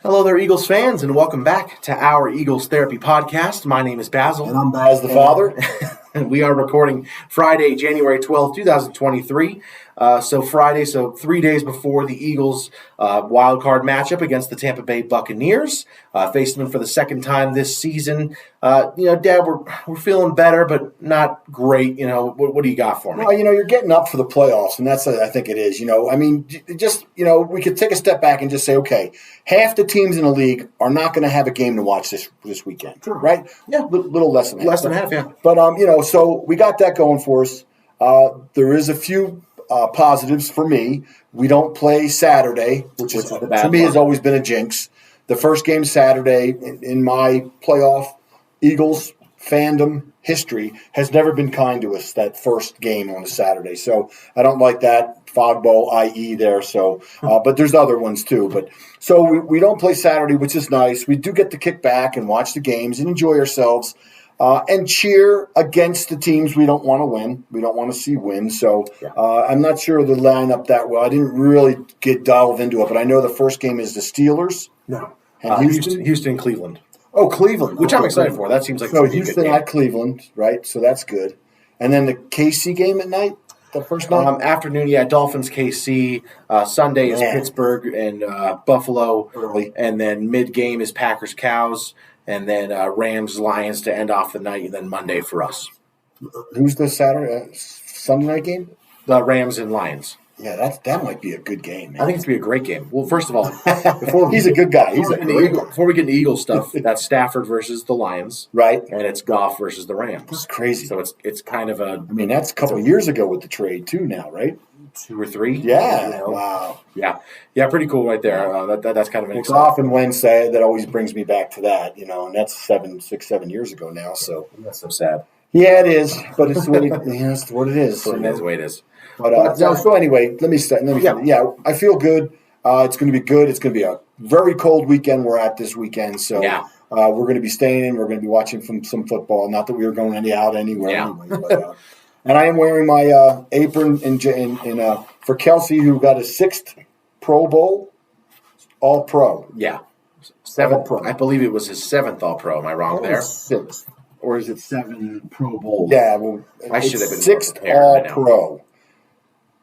Hello there, Eagles fans, and welcome back to our Eagles Therapy Podcast. My name is Basil. And I'm Baz the father. And we are recording Friday, January 12th, 2023. So 3 days before the Eagles' wild card matchup against the Tampa Bay Buccaneers, facing them for the second time this season. Dad, we're feeling better, but not great. What do you got for me? Well, you're getting up for the playoffs, and that's I think it is. We could take a step back and just say, okay, half the teams in the league are not going to have a game to watch this weekend, True. Right? Yeah, little less than half. Less than half, yeah. But so we got that going for us. There is a few positives for me. We don't play Saturday, which is to me has always been a jinx. The first game Saturday in my playoff Eagles fandom history has never been kind to us, that first game on a Saturday. So I don't like that. Fog Bowl, i.e. there. So, but there's other ones too. But so we don't play Saturday, which is nice. We do get to kick back and watch the games and enjoy ourselves. And cheer against the teams we don't want to win. We don't want to see win. So I'm not sure the lineup that well. I didn't really delve into it, but I know the first game is the Steelers. No. And Houston, Cleveland. Oh, Cleveland. Which I'm excited for. That seems like so Houston at Cleveland, right? So that's good. And then the KC game at night, the first night? Afternoon, Dolphins, KC. Sunday is Pittsburgh and Buffalo. Early. And then mid-game is Packers, Cows. And then Rams, Lions to end off the night, and then Monday for us. Who's the Sunday night game? The Rams and Lions. Yeah, that might be a good game, man. I think it's going to be a great game. Well, first of all, he's a good guy. Before we get into Eagles stuff, that's Stafford versus the Lions. Right. And it's Goff versus the Rams. That's crazy. So it's kind of a... I mean, that's a couple of years ago with the trade, too, now, right? 2 or 3. Yeah. Wow. Yeah, pretty cool right there. That's kind of an exciting. Goff and Wentz, that always brings me back to that, and that's 7 years ago now. So that's so sad. Yeah, it is, but it's what it's what it is. That's the way it is. But so anyway, let me start. I feel good. It's going to be good. It's going to be a very cold weekend we're at this weekend. So we're going to be staying in. We're going to be watching some football. Not that we were going out anywhere anyway. But, and I am wearing my apron for Kelsey, who got his 6th Pro Bowl, All Pro. Yeah, 7th Pro. I believe it was his 7th All Pro. Am I wrong there? 6th, or is it 7 Pro Bowls? Yeah, well, I should have been 6th All Pro,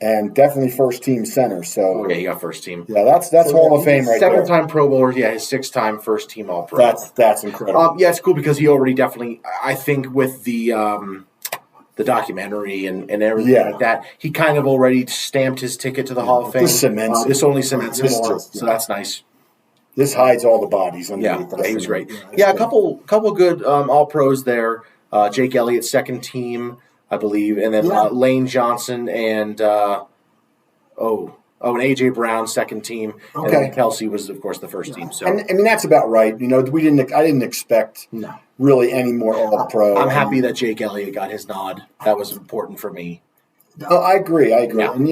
and definitely first team center. So you got first team. Yeah, that's Hall of Fame right there. 7-time Pro Bowler. Yeah, his 6th-time first team All Pro. That's incredible. It's cool because he already definitely. I think with the documentary and everything like that, he kind of already stamped his ticket to the Hall of Fame. This only cements it more, so that's nice. This hides all the bodies underneath. Yeah, he was great. A couple good All Pros there. Jake Elliott, 2nd team, I believe, and then Lane Johnson and and A.J. Brown, 2nd team. Okay. And then Kelsey was, of course, the first team. So I mean, that's about right. I didn't expect really any more All-Pro. I'm happy that Jake Elliott got his nod. That was important for me. Oh, I agree. Yeah. And,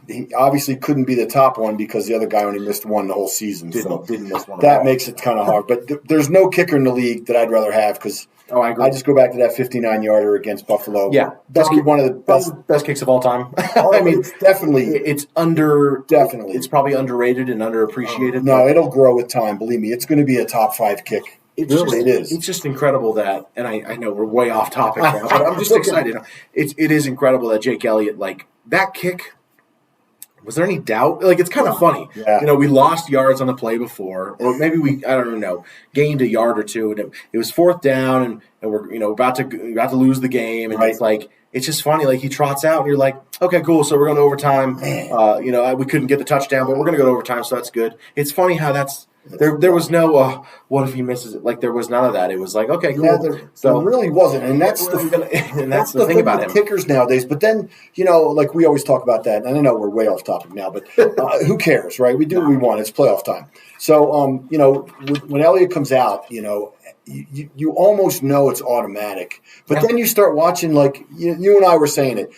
he obviously couldn't be the top one because the other guy only missed one the whole season. Didn't miss one. That makes it kind of hard. But there's no kicker in the league that I'd rather have because I agree. I just go back to that 59-yarder against Buffalo. Yeah. One of the best kicks of all time. I mean, definitely. It's Definitely. It's probably underrated and underappreciated. No, it'll grow with time. Believe me. It's going to be a top 5 kick. It is. It's just incredible that, and I know we're way off topic now, but I'm just excited. It is incredible that Jake Elliott, that kick, was there any doubt? It's kind of funny. Yeah. We lost yards on the play before, or maybe I don't know, gained a yard or two, and it was 4th down, and we're, about to lose the game, and it's just funny. He trots out, and you're like, okay, cool, so we're going to overtime. We couldn't get the touchdown, but we're going to go to overtime, so that's good. It's funny how that's. There was no what if he misses it? There was none of that. It was like, okay, cool. Yeah, there really wasn't, and that's the thing about him. Kickers nowadays. But then we always talk about that, and I know we're way off topic now, but who cares, right? We do what we want. It's playoff time. So when Elliott comes out, you almost know it's automatic. But then you start watching, you and I were saying it.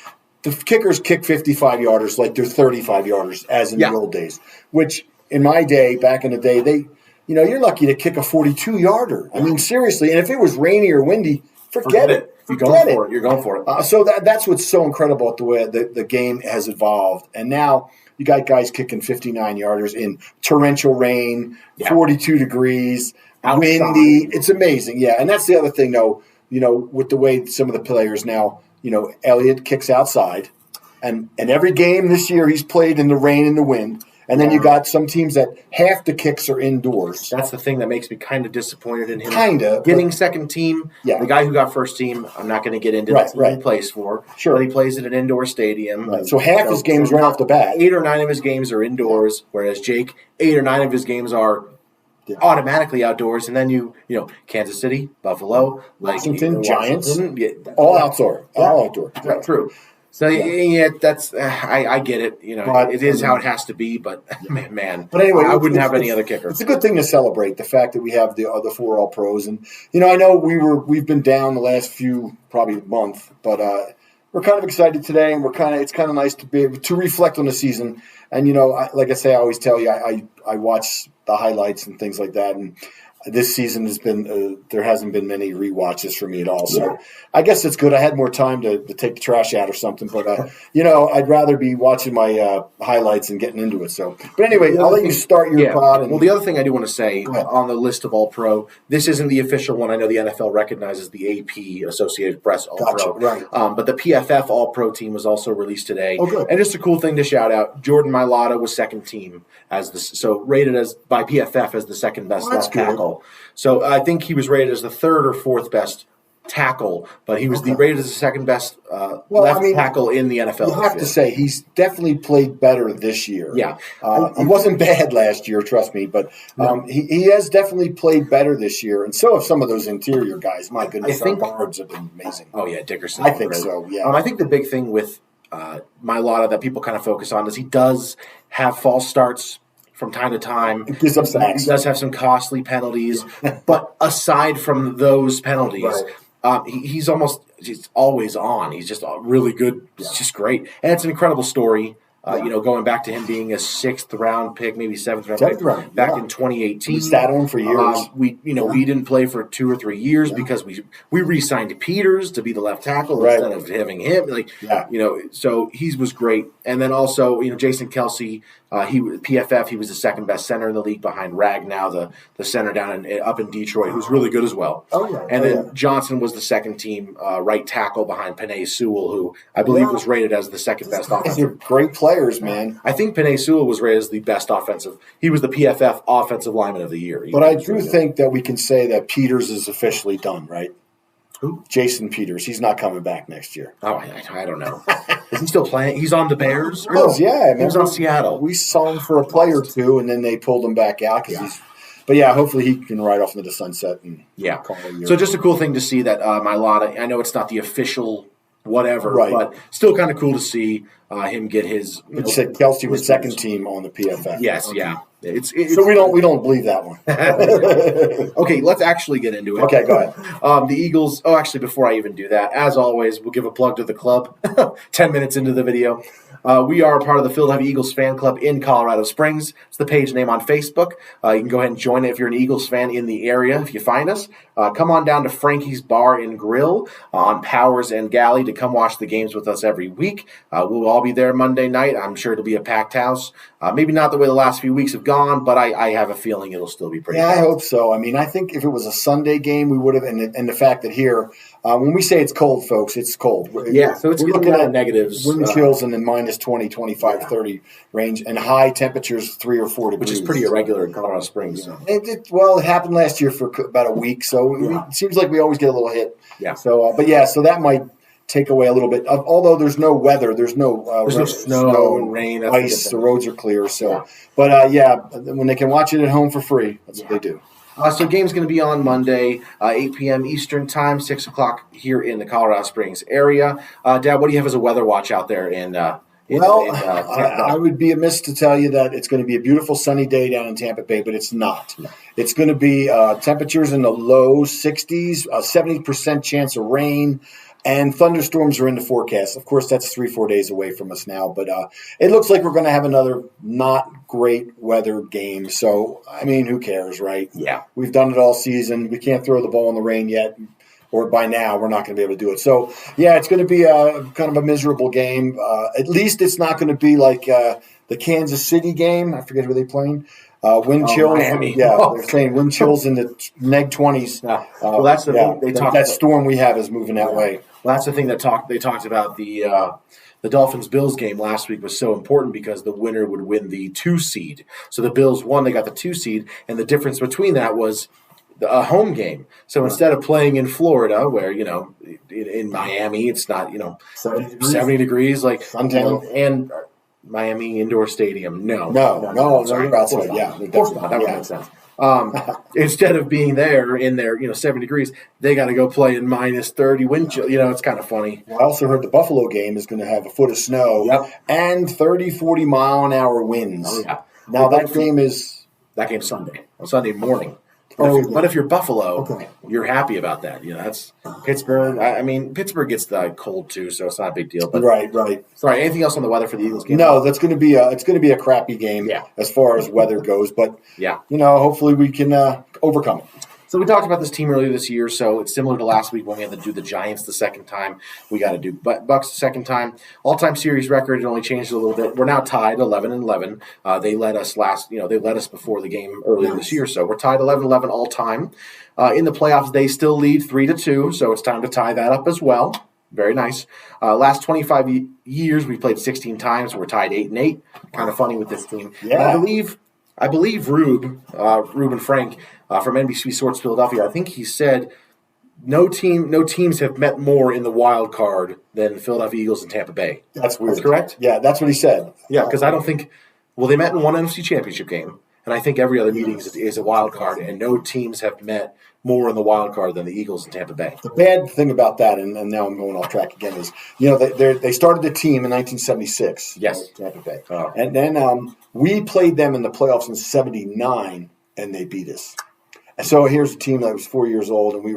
The kickers kick 55-yarders like they're 35-yarders, as in the old days, which. In my day, back in the day, you're lucky to kick a 42-yarder. I mean, seriously. And if it was rainy or windy, forget it. You're going for it. So that's what's so incredible at the way the game has evolved. And now You got guys kicking 59-yarders in torrential rain, 42 degrees, windy. It's amazing. Yeah, and that's the other thing, though, with the way some of the players now, Elliott kicks outside. And every game this year he's played in the rain and the wind. And then you got some teams that half the kicks are indoors. That's the thing that makes me kind of disappointed in him. Getting second team. Yeah. The guy who got first team, I'm not going to get into what he plays for. Sure. But he plays at an indoor stadium. Right. So half his games right off the bat. 8 or 9 of his games are indoors, whereas Jake, 8 or 9 of his games are automatically outdoors. And then Kansas City, Buffalo, Washington, Giants, all outdoor. All outdoor. Right. True. So that's I get it. It is how it has to be. But man, but anyway, I wouldn't have any other kicker. It's a good thing to celebrate the fact that we have the 4 All Pros, and I know we've been down the last probably month, but we're kind of excited today, and it's kind of nice to be able to reflect on the season. And like I say, I always tell you, I watch the highlights and things like that, and this season has been there hasn't been many rewatches for me at all. So I guess it's good. I had more time to take the trash out or something. But I'd rather be watching my highlights and getting into it. So, but anyway, I'll let you start your pod. Well, the other thing I do want to say on the list of All Pro, this isn't the official one. I know the NFL recognizes the AP, Associated Press All Pro, right? But the PFF All Pro team was also released today. Oh, good. And just a cool thing to shout out: Jordan Mailata was second team rated by PFF as the second best left tackle. So I think he was rated as the third or fourth best tackle, but he was rated as the second best tackle in the NFL. You have to say he's definitely played better this year. Yeah. He wasn't bad last year, trust me, but he has definitely played better this year, and so have some of those interior guys. My goodness, our guards have been amazing. Oh, yeah, Dickerson. I think so, yeah. I think the big thing with Mailata that people kind of focus on is he does have false starts from time to time. He does have some costly penalties, but aside from those penalties, he's always on. He's just really good. It's just great, and it's an incredible story. Going back to him being a 6th round pick, maybe 7th round pick back in 2018. We sat on for years. We didn't play for 2 or 3 years because we re-signed Peters to be the left tackle instead of having him. So he was great. And then also, Jason Kelsey, PFF, he was the second best center in the league behind Ragnow, the center down up in Detroit, who's really good as well. And then Johnson was the second team right tackle behind Penei Sewell, who I believe was rated as the second best offensive. They're great players, man. I think Penei Sewell was rated as the best offensive. He was the PFF offensive lineman of the year. But I do think that we can say that Peters is officially done, right? Who? Jason Peters. He's not coming back next year. Oh, I don't know. Is he still playing? He's on the Bears? He was on Seattle. We saw him for a play or two, and then they pulled him back out. But hopefully he can ride off into the sunset. And call it a year. So just a cool thing to see that Mailata, I know it's not the official whatever, but still kind of cool to see him get his. It said Kelsey was second team on the PFF. Yes, yeah. It's so we don't believe that one. Okay, let's actually get into it. Okay, go ahead. The Eagles. Oh, actually, before I even do that, as always, we'll give a plug to the club. 10 minutes into the video. We are a part of the Philadelphia Eagles fan club in Colorado Springs. It's the page name on Facebook. You can go ahead and join it if you're an Eagles fan in the area. If you find us, come on down to Frankie's Bar and Grill on Powers and Galley to come watch the games with us every week. We'll all be there Monday night. I'm sure it'll be a packed house. Maybe not the way the last few weeks have gone, but I have a feeling it'll still be pretty. Yeah, I hope so. I mean, I think if it was a Sunday game, we would have. And the fact that here, when we say it's cold, folks, it's cold. Yeah, so it's looking at negatives. Wind chills in the minus 20, 25, 30 range, and high temperatures 3 or 4 degrees. Which is pretty irregular in Colorado Springs. So. It happened last year for about a week, so it seems like we always get a little hit. Yeah. So, so that might take away a little bit. Although there's no weather, there's no snow and rain, ice. The roads are clear. So, but when they can watch it at home for free, that's what they do. So game's going to be on Monday, 8 p.m. Eastern Time, 6 o'clock here in the Colorado Springs area. Dad, what do you have as a weather watch out there in I would be amiss to tell you that it's going to be a beautiful sunny day down in Tampa Bay, but it's not. No. It's going to be temperatures in the low 60s, 70% chance of rain, and thunderstorms are in the forecast. Of course, that's 3-4 days away from us now, but it looks like we're going to have another not great weather game. So, I mean, who cares, right? Yeah. We've done it all season. We can't throw the ball in the rain yet. or by now we're not going to be able to do it. So, yeah, it's going to be a kind of a miserable game. At least it's not going to be like the Kansas City game. I forget who they're playing. Wind chill. Miami. Yeah, they're saying wind chills in the neg 20s. Yeah. Well, that's the thing. They talked that storm we have is moving that way. Well, that's the thing they talked about the Dolphins-Bills game last week was so important because the winner would win the 2 seed. So the Bills won, they got the 2 seed, and the difference between that was a home game. So instead of playing in Florida, where, in Miami, it's not, 70 degrees, like, and Miami Indoor Stadium. No, sorry, outside. Yeah, of course not. That would make sense. Instead of being there in their 70 degrees, they got to go play in minus 30 wind chill. It's kind of funny. Well, I also heard the Buffalo game is going to have a foot of snow and 30, 40 mile an hour winds. Oh, yeah. Now that game's Sunday morning. But if you're Buffalo, you're happy about that. That's Pittsburgh. I mean, Pittsburgh gets the cold too, so it's not a big deal. But right. Sorry, anything else on the weather for the Eagles game? No, it's going to be a crappy game as far as weather goes. But hopefully we can overcome it. So we talked about this team earlier this year, so it's similar to last week when we had to do the Giants the second time. We got to do Bucks the second time. All-time series record, it only changed a little bit. We're now tied 11-11. They led us they led us before the game earlier this year, so we're tied 11-11 all-time. In the playoffs, they still lead 3-2, so it's time to tie that up as well. Very nice. Last 25 years, we played 16 times. We're tied 8-8. Kind of funny with this team. Yeah. I believe Rube and Frank from NBC Sports Philadelphia, I think he said no teams have met more in the wild card than the Philadelphia Eagles and Tampa Bay. That's weird. That's correct? Yeah, that's what he said. Yeah, because I don't think – they met in one NFC Championship game, and I think every other meeting is a wild card, and no teams have met more in the wild card than the Eagles and Tampa Bay. The bad thing about that, and now I'm going off track again, is they started the team in 1976. Yes, Tampa Bay, and then we played them in the playoffs in '79, and they beat us. And so here's a team that was 4 years old, and we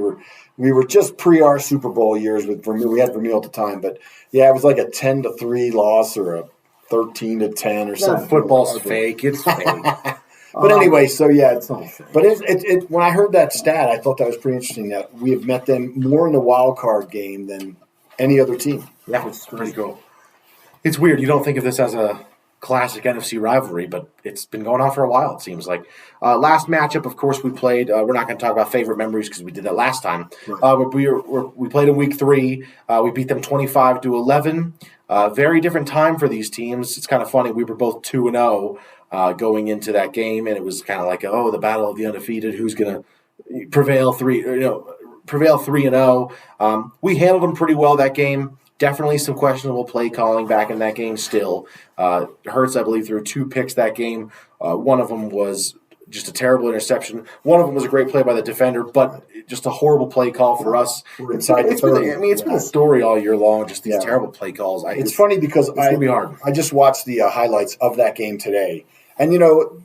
were just pre our Super Bowl years with Vermeil. We had Vermeil at the time, but it was like a 10-3 loss or a 13-10 or something. Football's fake. It's fake. But anyway, so it's but it when I heard that stat, I thought that was pretty interesting that we have met them more in the wild card game than any other team. Yeah, it's pretty cool. It's weird. You don't think of this as a classic NFC rivalry, but it's been going on for a while, it seems like. Last matchup, of course, we played. We're not going to talk about favorite memories because we did that last time. But we played in week 3. We beat them 25-11. Very different time for these teams. It's kind of funny. We were both 2-0 going into that game, and it was kind of like, the battle of the undefeated. Who's going to prevail 3-0? We handled them pretty well that game. Definitely some questionable play calling back in that game still. Hurts, I believe, threw 2 picks that game. One of them was just a terrible interception. One of them was a great play by the defender, but just a horrible play call for us. Inside the 30. It's been a story all year long, just these terrible play calls. It's funny because it's going to be hard. I just watched the highlights of that game today. And,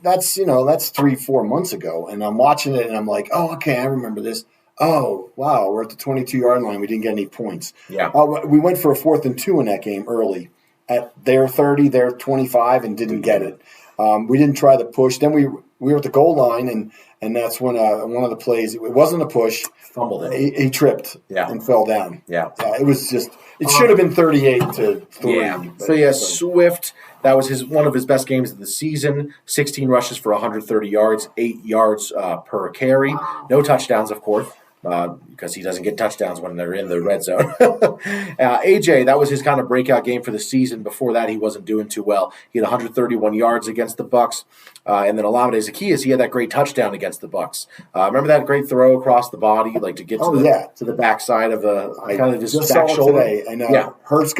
that's 3-4 months ago. And I'm watching it, and I'm like, I remember this. Oh, wow, we're at the 22-yard line. We didn't get any points. Yeah. We went for a 4th and 2 in that game early. At their 30, their 25, and didn't get it. We didn't try the push. Then we were at the goal line, and that's when one of the plays, it wasn't a push. Fumbled it. He tripped and fell down. Yeah. It was just – it should have been 38-3. Yeah. So, Swift, that was one of his best games of the season. 16 rushes for 130 yards, 8 yards per carry. No touchdowns, of course. Because he doesn't get touchdowns when they're in the red zone. AJ, that was his kind of breakout game for the season. Before that, he wasn't doing too well. He had 131 yards against the Bucks. And then Olamide Zaccheaus, he had that great touchdown against the Bucks. Remember that great throw across the body, like to get to the backside of the kind of his back shoulder? Today. And Hurts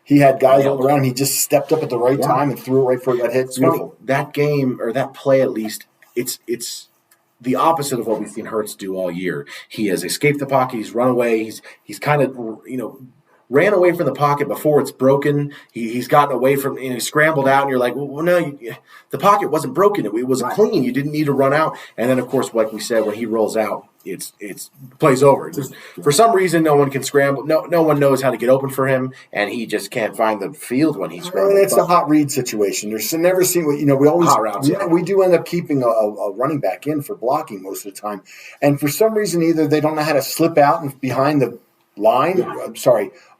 he had guys all around. He just stepped up at the right time and threw it right before he got hit. It's beautiful. That game, or that play at least, it's the opposite of what we've seen Hurts do all year. He has escaped the pocket. He's run away. He's kind of, ran away from the pocket before it's broken. He's gotten away from, he scrambled out, and you're like, well, no, the pocket wasn't broken. It was clean. You didn't need to run out. And then, of course, like we said, when he rolls out, it's plays over. For some reason, no one can scramble. No one knows how to get open for him, and he just can't find the field when he's scrambling. It's a hot read situation. There's never seen what we always hot routes, we do end up keeping a running back in for blocking most of the time, and for some reason either they don't know how to slip out and behind the line.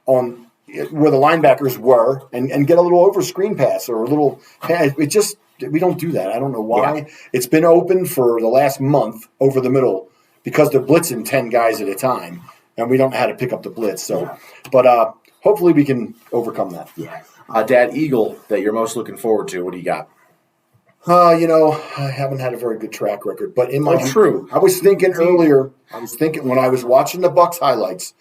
On where the linebackers were, and get a little over screen pass or a little. We don't do that. I don't know why. Yeah. It's been open for the last month over the middle, because they're blitzing 10 guys at a time, and we don't know how to pick up the blitz. So, but hopefully we can overcome that. Yeah. Dad, Eagle that you're most looking forward to, what do you got? I haven't had a very good track record, but I was thinking earlier. When I was watching the Bucs highlights,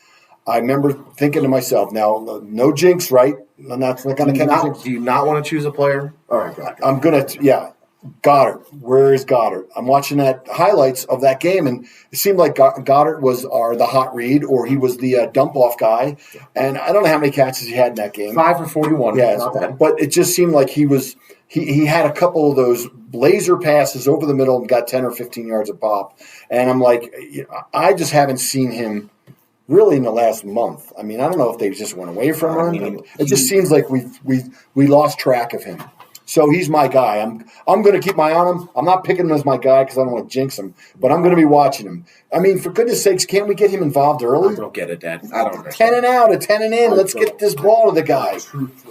I remember thinking to myself, now, no jinx, right? I'm not going to jinx. Do you not want to choose a player? All right, I'm going to, Goddard. Where is Goddard? I'm watching that highlights of that game, and it seemed like Goddard was the hot read, or he was the dump-off guy. And I don't know how many catches he had in that game. 5 for 41. Yeah, not bad. But it just seemed like he had a couple of those laser passes over the middle and got 10 or 15 yards a pop. And I'm like, I just haven't seen him really in the last month. I mean, I don't know if they just went away from him. It just seems like we lost track of him. So he's my guy. I'm going to keep my eye on him. I'm not picking him as my guy because I don't want to jinx him, but I'm going to be watching him. I mean, for goodness sakes, can't we get him involved early? I don't get it, Dad. I don't understand. 10 and out, a 10 and in. Let's get this ball to the guy.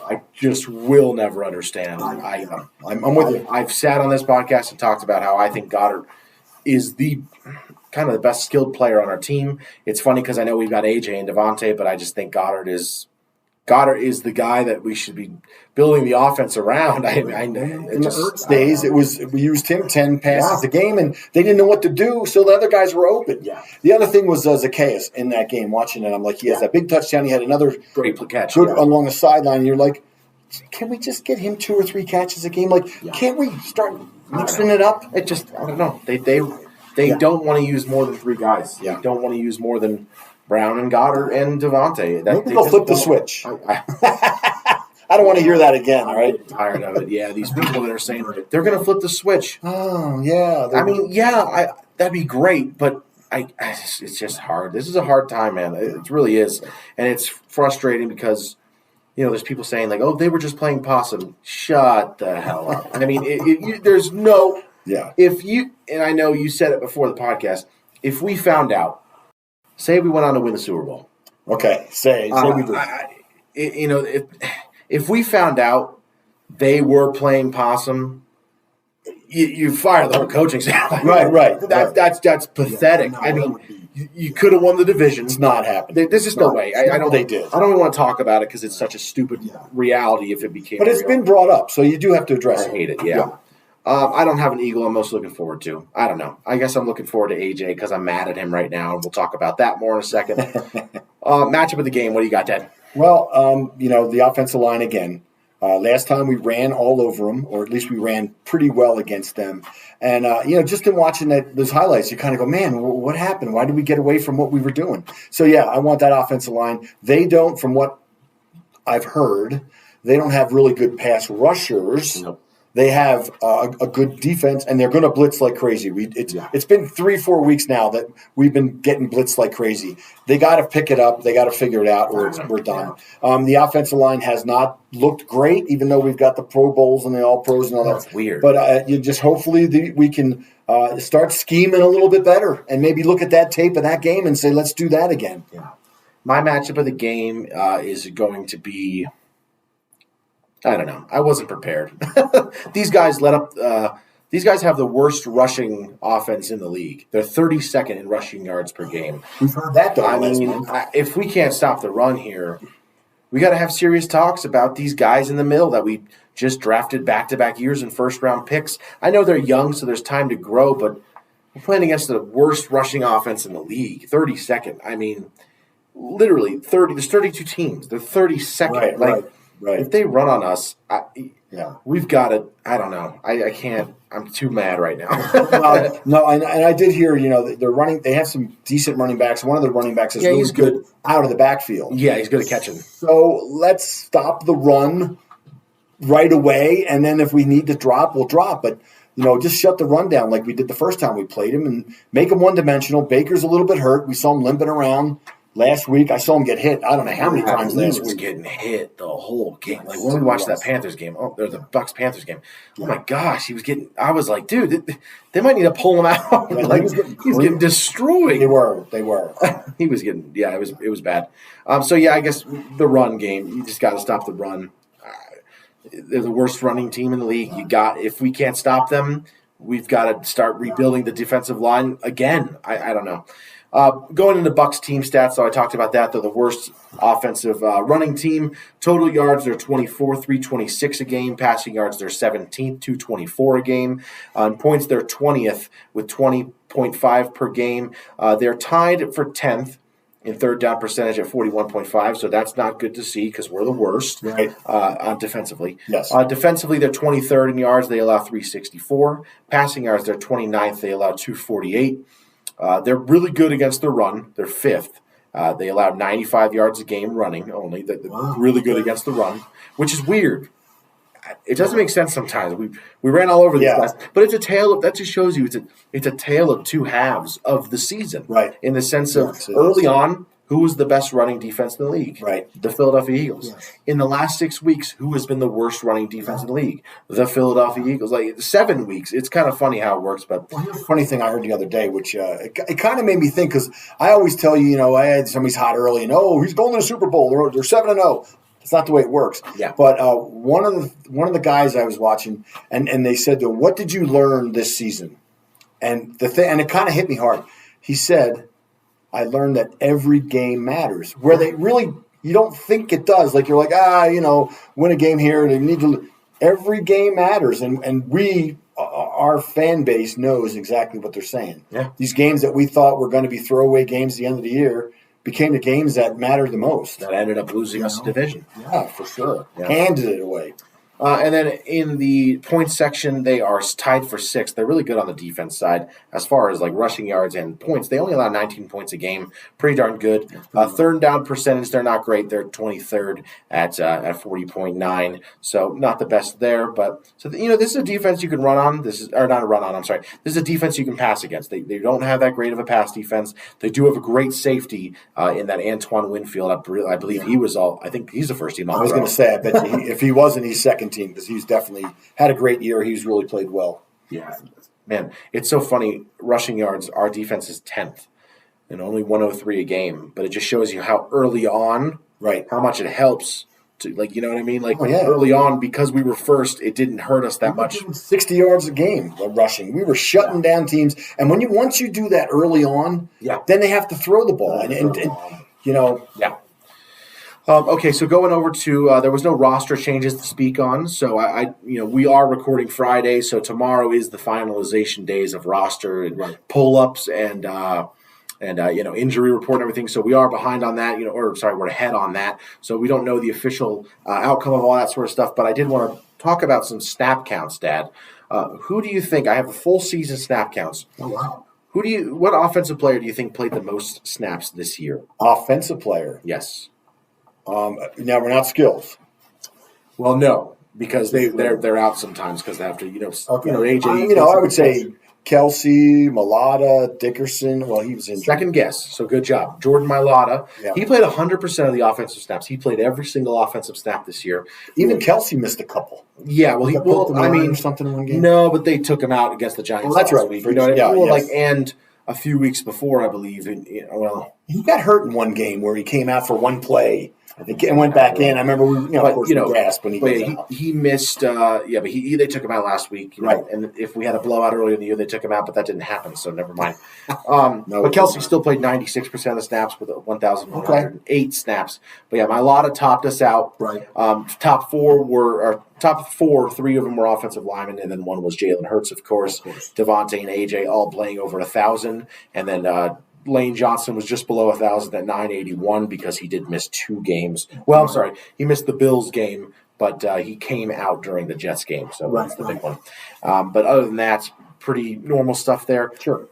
I just will never understand. I'm with you. I've sat on this podcast and talked about how I think Goddard is the kind of the best skilled player on our team. It's funny because I know we've got AJ and Devontae, but I just think Goddard is the guy that we should be building the offense around. In the Ertz days, we used him 10 passes a game, and they didn't know what to do, so the other guys were open. Yeah. The other thing was Zacchaeus in that game, watching it. I'm like, he has that big touchdown. He had another great catch along the sideline, and you're like, can we just get him 2 or 3 catches a game? Like, can't we start mixing it up? I don't know. They don't want to use more than 3 guys. They don't want to use more than Brown and Goddard and Devontae. Maybe they'll flip the switch. I don't want to hear that again, all right? I'm tired of it. Yeah, these people that are saying they're going to flip the switch. Oh, yeah. I mean, that'd be great, but it's just hard. This is a hard time, man. It really is. And it's frustrating because, there's people saying, like, oh, they were just playing Possum. Shut the hell up. I mean, there's no – and I know you said it before the podcast, if we found out, say we went on to win the Super Bowl. Okay, say we did. If we found out they were playing Possum, you fire the whole coaching staff. Right. That's pathetic. I mean, you could have won the division. It's not happening. There's just no way. I don't. They did. I don't even want to talk about it because it's such a stupid reality. If it became, but it's been brought up, so you do have to address it. I hate it. Yeah. I don't have an Eagle I'm most looking forward to. I don't know. I guess I'm looking forward to AJ because I'm mad at him right now, and we'll talk about that more in a second. Matchup of the game. What do you got, Ted? Well, the offensive line again. Last time we ran all over them, or at least we ran pretty well against them. And, just in watching those highlights, you kind of go, man, what happened? Why did we get away from what we were doing? So, I want that offensive line. They don't, from what I've heard, they don't have really good pass rushers. Nope. They have a good defense, and they're going to blitz like crazy. It's been 3-4 weeks now that we've been getting blitzed like crazy. They got to pick it up. They got to figure it out, or we're done. The offensive line has not looked great, even though we've got the Pro Bowls and the All Pros and all that. That's weird. But you just hopefully we can start scheming a little bit better, and maybe look at that tape of that game and say, let's do that again. Yeah. My matchup of the game is going to be. I don't know. I wasn't prepared. These guys These guys have the worst rushing offense in the league. They're 32nd in rushing yards per game. We've heard that though. I mean, if we can't stop the run here, we got to have serious talks about these guys in the middle that we just drafted back-to-back years in first-round picks. I know they're young, so there's time to grow, but we're playing against the worst rushing offense in the league, 32nd. I mean, literally 30. There's 32 teams. They're 32nd. Right. Right. If they run on us, we've got to. I don't know. I can't. I'm too mad right now. No, and I did hear, they're running. They have some decent running backs. One of the running backs is really good out of the backfield. Yeah, he's good at catching. So let's stop the run right away, and then if we need to drop, we'll drop. But just shut the run down like we did the first time we played him, and make him one-dimensional. Baker's a little bit hurt. We saw him limping around last week. I saw him get hit. I don't know how many times last week. He was getting hit the whole game. Like when we watched that Panthers game, or the Bucs-Panthers game, oh my gosh, he was getting – I was like, dude, they might need to pull him out. Yeah, like, he was getting destroyed. They were. He was getting – it was bad. I guess the run game, you just got to stop the run. They're the worst running team in the league. If we can't stop them, we've got to start rebuilding the defensive line again. I don't know. Going into Bucs team stats, so I talked about that. They're the worst offensive running team. Total yards, they're 24th, 326 a game. Passing yards, they're 17th, 224 a game. On points, they're 20th with 20.5 per game. They're tied for 10th in third down percentage at 41.5, so that's not good to see because we're the worst defensively. Yes. Defensively, they're 23rd in yards. They allow 364. Passing yards, they're 29th. They allow 248. They're really good against the run. They're 5th. They allow 95 yards a game running only. They're really good against the run, which is weird. It doesn't make sense sometimes. We ran all over these guys, but it's a tale of that. Just shows you it's a tale of two halves of the season, right? In the sense of early on, who was the best running defense in the league? Right, the Philadelphia Eagles. Yes. In the last 6 weeks, who has been the worst running defense in the league? The Philadelphia Eagles. Like 7 weeks, it's kind of funny how it works. But here's a funny thing I heard the other day, which it kind of made me think because I always tell you, somebody's hot early, and he's going to the Super Bowl. They're 7-0. It's not the way it works. Yeah. But one of the guys I was watching, and they said to him, "What did you learn this season?" And it kind of hit me hard. He said, "I learned that every game matters." Where they really, you don't think it does. Like you're like, win a game here. They need to. Every game matters, and we, our fan base, knows exactly what they're saying. Yeah. These games that we thought were going to be throwaway games at the end of the year became the games that mattered the most. That ended up losing us the division. Yeah, for sure. Yeah. Handed it away. And then in the points section, they are tied for 6th. They're really good on the defense side as far as like rushing yards and points. They only allow 19 points a game. Pretty darn good. Third down percentage, they're not great. They're 23rd at 40.9. So not the best there. But this is a defense you can run on. This is a defense you can pass against. They don't have that great of a pass defense. They do have a great safety in that Antoine Winfield. I believe I think he's the first team. I was going to say, I bet you if he wasn't, he's second team because he's definitely had a great year. He's really played well. Yeah, man, it's so funny. Rushing yards, our defense is 10th and only 103 a game, but it just shows you how early on, right? How much it helps to you know what I mean? Like early on, because we were first, it didn't hurt us that much. 60 yards a game rushing. We were shutting down teams, and once you do that early on, then they have to throw the ball, yeah. Okay, so going over to there was no roster changes to speak on. So we are recording Friday, so tomorrow is the finalization days of roster and pull-ups and injury report and everything. So we are behind on that. We're ahead on that. So we don't know the official outcome of all that sort of stuff. But I did want to talk about some snap counts, Dad. Who do you think? I have the full season snap counts. Oh wow! What offensive player do you think played the most snaps this year? Offensive player, yes. Now we're not skills. Well, no, because they're out sometimes because they have to AJ. I would say Kelsey, Mailata, Dickerson. Well, he was in second guess, so good job, Jordan Mailata. Yeah. He played 100% of the offensive snaps. He played every single offensive snap this year. Even Kelsey missed a couple. Yeah, well, something in one game. No, but they took him out against the Giants. Well, that's last right. Week. You know what I mean? And a few weeks before, I believe. He got hurt in one game where he came out for one play. And went back in. I remember, we gasped when he missed. But they took him out last week, right? And if we had a blowout earlier in the year, they took him out, but that didn't happen, so never mind. But Kelsey still played 96% of the snaps with 1,108 snaps. But yeah, Mailata topped us out. Right. Top four, 3 of them were offensive linemen, and then one was Jalen Hurts, of course. Devontae and AJ all playing over 1,000, and then Lane Johnson was just below 1,000 at 981 because he did miss 2 games. Well, I'm sorry, he missed the Bills game, but he came out during the Jets game, so that's the big one. But other than that, pretty normal stuff there. Sure.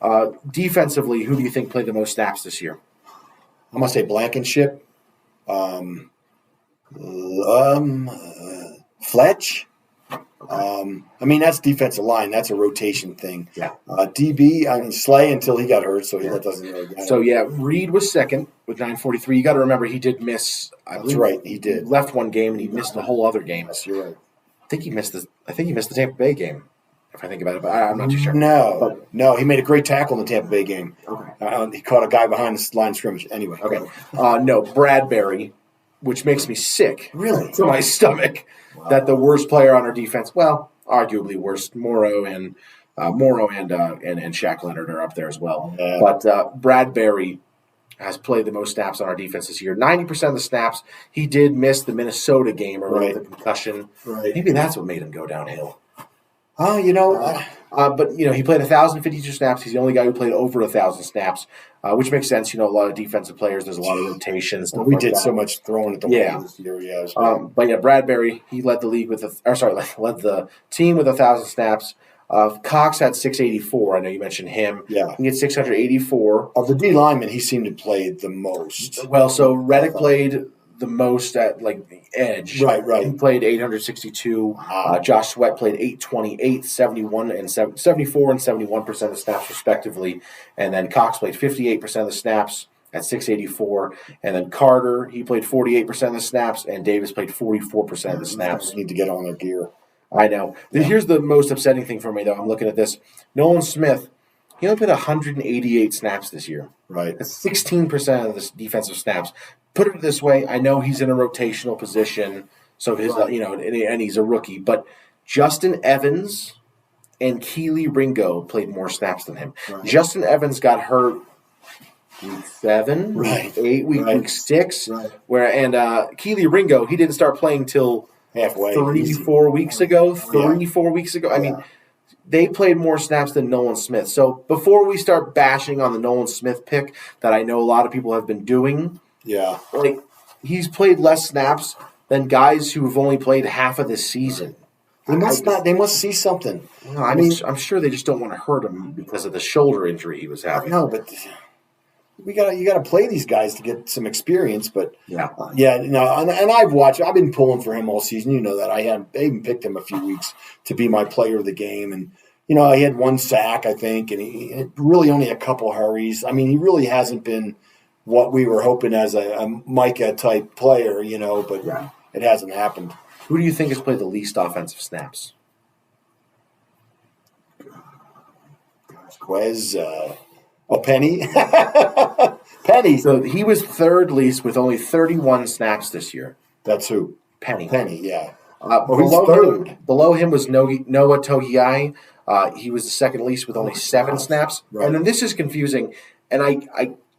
Defensively, who do you think played the most snaps this year? I'm going to say Blankenship. Fletch. That's defensive line. That's a rotation thing. Yeah. DB, Slay until he got hurt, so that doesn't really matter. So, Reed was second with 943. You got to remember he did miss. That's right, he did. He left one game and he missed the whole other game. Yes, you're right. I think he missed the Tampa Bay game, if I think about it, but I'm not too sure. No, he made a great tackle in the Tampa Bay game. Okay. He caught a guy behind the line of scrimmage. Anyway. Okay. No, Bradbury, which makes me sick. Really? To my stomach. Wow. That the worst player on our defense, well, arguably worst, Morrow and Shaq Leonard are up there as well. Yeah. But Bradbury has played the most snaps on our defense this year. 90% of the snaps, he did miss the Minnesota game or with the concussion. Right. Maybe that's what made him go downhill. Oh, But he played 1,052 snaps. He's the only guy who played over 1,000 snaps, which makes sense. A lot of defensive players, there's a lot of rotations. We did so much throwing at the wall this year. Yeah. Bradbury, he led the league led the team with 1,000 snaps. Cox had 684. I know you mentioned him. Yeah. He had 684. Of the D linemen, he seemed to play the most. Well, so Reddick played the most at edge. Right. He played 862. Josh Sweat played 828, 74 and 71% of snaps respectively. And then Cox played 58% of the snaps at 684. And then Carter, he played 48% of the snaps, and Davis played 44% of the snaps. Need to get on their gear. I know. Yeah. Here's the most upsetting thing for me, though. I'm looking at this. Nolan Smith, he only played 188 snaps this year. Right. That's 16% of the defensive snaps. Put it this way, I know he's in a rotational position, so his and he's a rookie. But Justin Evans and Keely Ringo played more snaps than him. Right. Justin Evans got hurt week 7, right. 8, week 6. Right. And Keely Ringo, he didn't start playing till halfway 4 weeks ago. 4 weeks ago. I mean, they played more snaps than Nolan Smith. So before we start bashing on the Nolan Smith pick that I know a lot of people have been doing. Yeah. He's played less snaps than guys who have only played half of this season. They must see something. No, I'm sure they just don't want to hurt him because of the shoulder injury he was having. No, but you got to play these guys to get some experience. But and I've been pulling for him all season. You know that I even picked him a few weeks to be my player of the game, and he had 1 sack I think, and he really only a couple hurries. I mean, he really hasn't been what we were hoping as a Micah type player, but it hasn't happened. Who do you think has played the least offensive snaps? Quez, Penny. Penny. So he was third least with only 31 snaps this year. That's who? Penny. Yeah. Below him was Noah Togiai. He was the second least with only 7 snaps. Right. And then this is confusing, and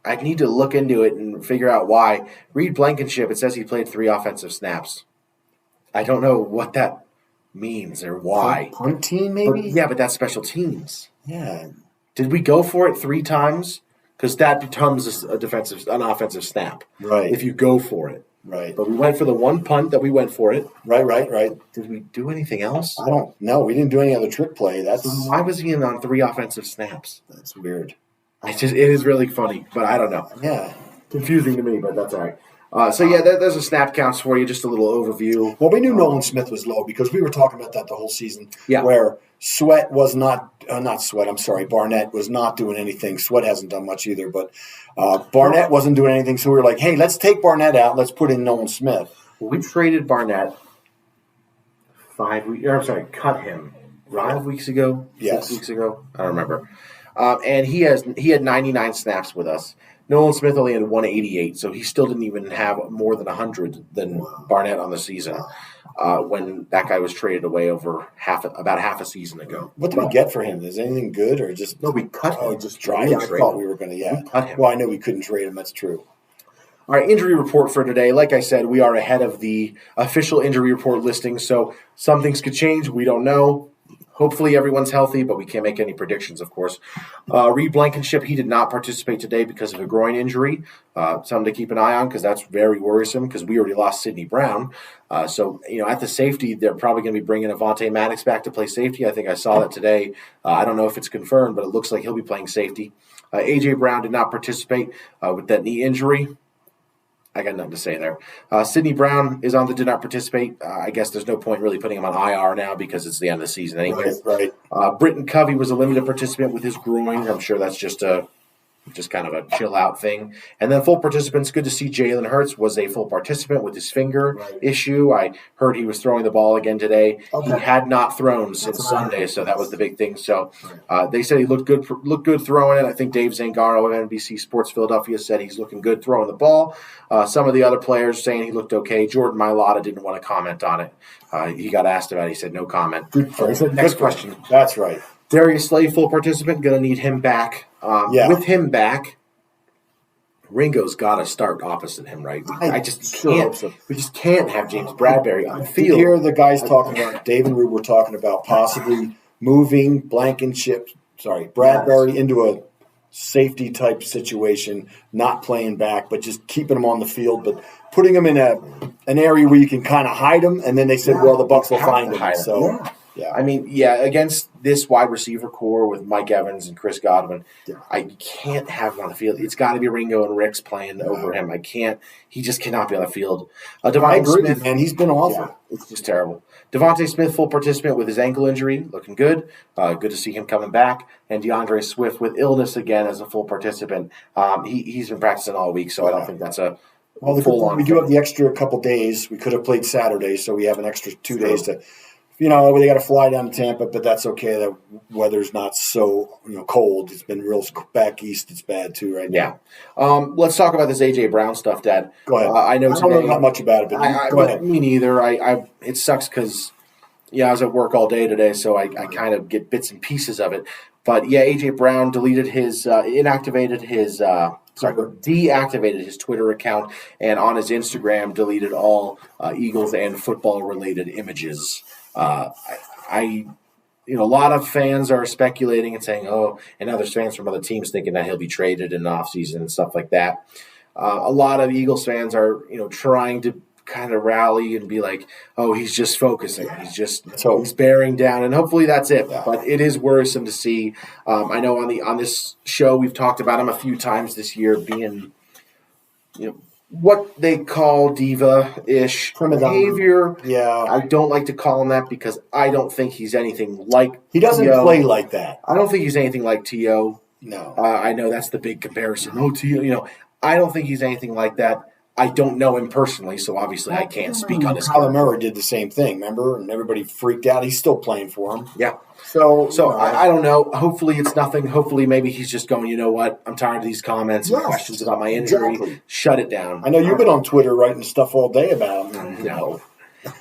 I need to look into it and figure out why. Reed Blankenship, it says he played 3 offensive snaps. I don't know what that means or why. Punt team, maybe? But that's special teams. Yeah. Did we go for it 3 times? Because that becomes an offensive snap. Right. If you go for it. Right. But we went for the 1 punt that we went for it. Right. Did we do anything else? I don't know. We didn't do any other trick play. So why was he in on 3 offensive snaps? That's weird. It is really funny, but I don't know. Yeah. Confusing to me, but that's all right. There's a snap counts for you, just a little overview. Well, we knew Nolan Smith was low because we were talking about that the whole season. Yeah. Where Sweat was Barnett was not doing anything. Sweat hasn't done much either, but Barnett wasn't doing anything. So we were like, hey, let's take Barnett out. Let's put in Nolan Smith. Well, we traded Barnett cut him 5 weeks ago, 6 weeks ago. I don't remember. And he had 99 snaps with us. Nolan Smith only had 188, so he still didn't even have more than 100 than Barnett on the season when that guy was traded away over about half a season ago. What did we get for him? Is anything good or just no? We cut him. Just trying. I thought we were going to. Yeah, we cut him. Well, I know we couldn't trade him. That's true. All right, injury report for today. Like I said, we are ahead of the official injury report listing, so some things could change. We don't know. hopefully everyone's healthy, but we can't make any predictions, of course. Reed Blankenship, he did not participate today because of a groin injury. Something to keep an eye on because that's very worrisome because we already lost Sidney Brown. So, at the safety, they're probably going to be bringing Avonte Maddox back to play safety. I think I saw that today. I don't know if it's confirmed, but it looks like he'll be playing safety. A.J. Brown did not participate with that knee injury. I got nothing to say there. Sidney Brown is on the did not participate. I guess there's no point really putting him on IR now because it's the end of the season anyway. Right. Britton Covey was a limited participant with his groin. I'm sure that's just kind of a chill out thing. And then full participants, good to see Jalen Hurts was a full participant with his finger issue. I heard he was throwing the ball again today. Okay. He had not thrown since Sunday, so that was the big thing. So they said he looked good throwing it. I think Dave Zangaro of NBC Sports Philadelphia said he's looking good throwing the ball. Some of the other players saying he looked okay. Jordan Mailata didn't want to comment on it. He got asked about it. He said no comment. Next question. That's right. Darius Slay, full participant, going to need him back. With him back, Ringo's got to start opposite him, right? I just can't. So. We just can't have James Bradbury on the field. Here, the guys talking about Dave and Rube were talking about possibly moving Bradbury into a safety type situation, not playing back, but just keeping him on the field, but putting him in an area where you can kind of hide him. And then they said, well, the Bucs will find him. So. Yeah. I mean, against this wide receiver core with Mike Evans and Chris Godwin, I can't have him on the field. It's got to be Ringo and Ricks playing over him. I can't. He just cannot be on the field. I agree, Smith, man. He's been awful. Yeah, it's just terrible. Devontae Smith, full participant with his ankle injury, looking good. Good to see him coming back. And DeAndre Swift with illness again as a full participant. He's been practicing all week, so I don't think that's a full-on. We do have the extra couple days. We could have played Saturday, so we have an extra 2 days to – they got to fly down to Tampa, but that's okay. The weather's not so cold. It's been real back east. It's bad too right now. Yeah. Let's talk about this A.J. Brown stuff, Dad. Go ahead. I don't know much about it, but go ahead. Me neither. It sucks because I was at work all day today, so I kind of get bits and pieces of it. But A.J. Brown deactivated his Twitter account, and on his Instagram deleted all Eagles and football related images. A lot of fans are speculating and saying, and other fans from other teams thinking that he'll be traded in the offseason and stuff like that. A lot of Eagles fans are, trying to kind of rally and be like, he's just focusing. He's bearing down, and hopefully that's it. Yeah. But it is worrisome to see. I know on this show we've talked about him a few times this year being, what they call diva-ish behavior. Yeah. I don't like to call him that because I don't think he's anything like He doesn't T.O. play like that. I don't think he's anything like T.O. No. I know that's the big comparison. T.O. I don't think he's anything like that. I don't know him personally, so obviously I can't speak on his Kyler Murray did the same thing, remember? And everybody freaked out. He's still playing for him. Yeah. So I don't know. Hopefully it's nothing. Hopefully maybe he's just going, you know what? I'm tired of these comments and questions about my injury. Exactly. Shut it down. I know you've been on Twitter writing stuff all day about him. No.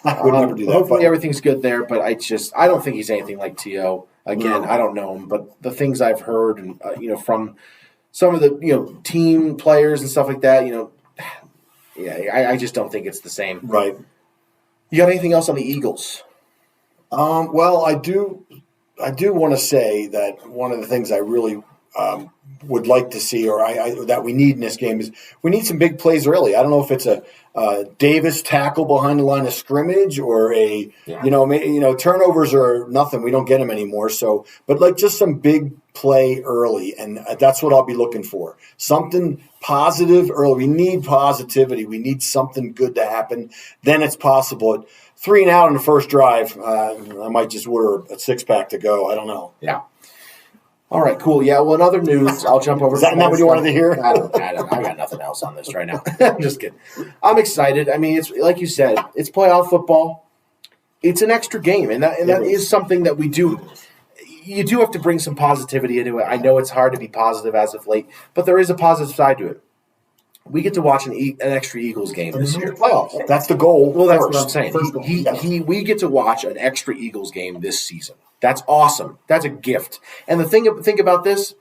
I would never do that. Hopefully everything's good there, but I don't think he's anything like T.O. Again, I don't know him, but the things I've heard and from some of the team players and stuff like that, I just don't think it's the same. Right. You got anything else on the Eagles? Well, I do want to say that one of the things I really would like to see, or that we need in this game, is we need some big plays early. I don't know if it's a Davis tackle behind the line of scrimmage or turnovers are nothing. We don't get them anymore. So, but just some big play early, and that's what I'll be looking for. Something positive early. We need positivity. We need something good to happen. Then it's possible. 3 and out on the first drive, I might just order a 6-pack to go. I don't know. Yeah. All right, cool. Yeah, well, in other news, I'll jump over. Is that not what you wanted to hear? I got nothing else on this right now. I'm just kidding. I'm excited. I mean, it's like you said, it's playoff football. It's an extra game, and that is something that we do. You do have to bring some positivity into it. I know it's hard to be positive as of late, but there is a positive side to it. We get to watch an extra Eagles game this year. Playoffs. That's the goal. Well, that's what I'm saying. We get to watch an extra Eagles game this season. That's awesome. That's a gift. And the thing about this,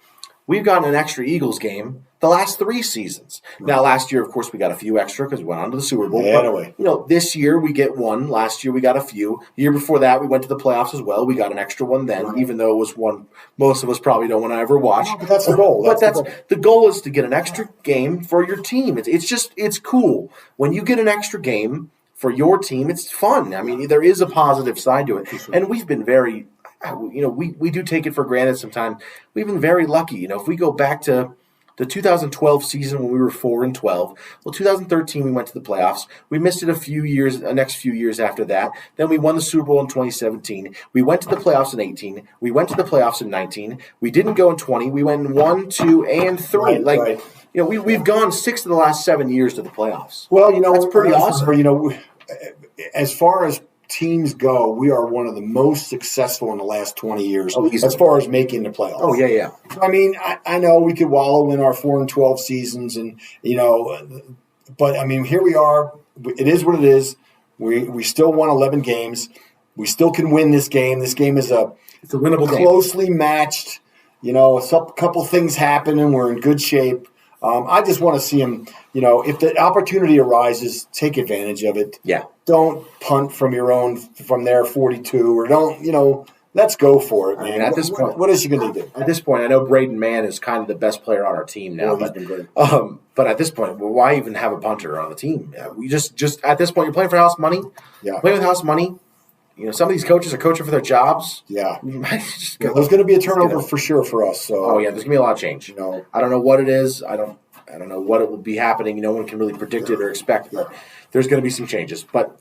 we've gotten an extra Eagles game the last 3 seasons. Now, last year, of course, we got a few extra because we went on to the Super Bowl. Yeah, but, this year we get one. Last year we got a few. The year before that, we went to the playoffs as well. We got an extra one then, even though it was one most of us probably don't want to ever watch. No, but that's the goal. The goal is to get an extra game for your team. It's cool. When you get an extra game for your team, it's fun. I mean, there is a positive side to it. And we've been very, we do take it for granted sometimes. We've been very lucky. If we go back to the 2012 season when we were 4-12. Well, 2013 we went to the playoffs. We missed it the next few years after that. Then we won the Super Bowl in 2017. We went to the playoffs in 18. We went to the playoffs in 19. We didn't go in 20. We went in 1, 2, and 3. Right. We've gone 6 of the last 7 years to the playoffs. Well, that's pretty awesome. As far as teams go, we are one of the most successful in the last 20 years as far as making the playoffs. Oh, yeah. I mean, I know we could wallow in our 4-12 seasons but I mean, here we are. It is what it is. We still won 11 games. We still can win this game. This game is it's a winnable closely matched. A couple things happen and we're in good shape. I just want to see him, if the opportunity arises, take advantage of it. Yeah. Don't punt from their 42 or don't, let's go for it, man. At this point, what is he going to do? At this point, I know Braden Mann is kind of the best player on our team now. He's been great. But at this point, why even have a punter on the team? We just at this point, you're playing for house money. Yeah. Playing with house money. Some of these coaches are coaching for their jobs. Yeah. There's going to be a turnover for sure for us. So. There's going to be a lot of change. I don't know what it is. I don't know what it will be happening. No one can really predict it or expect, but there's going to be some changes. But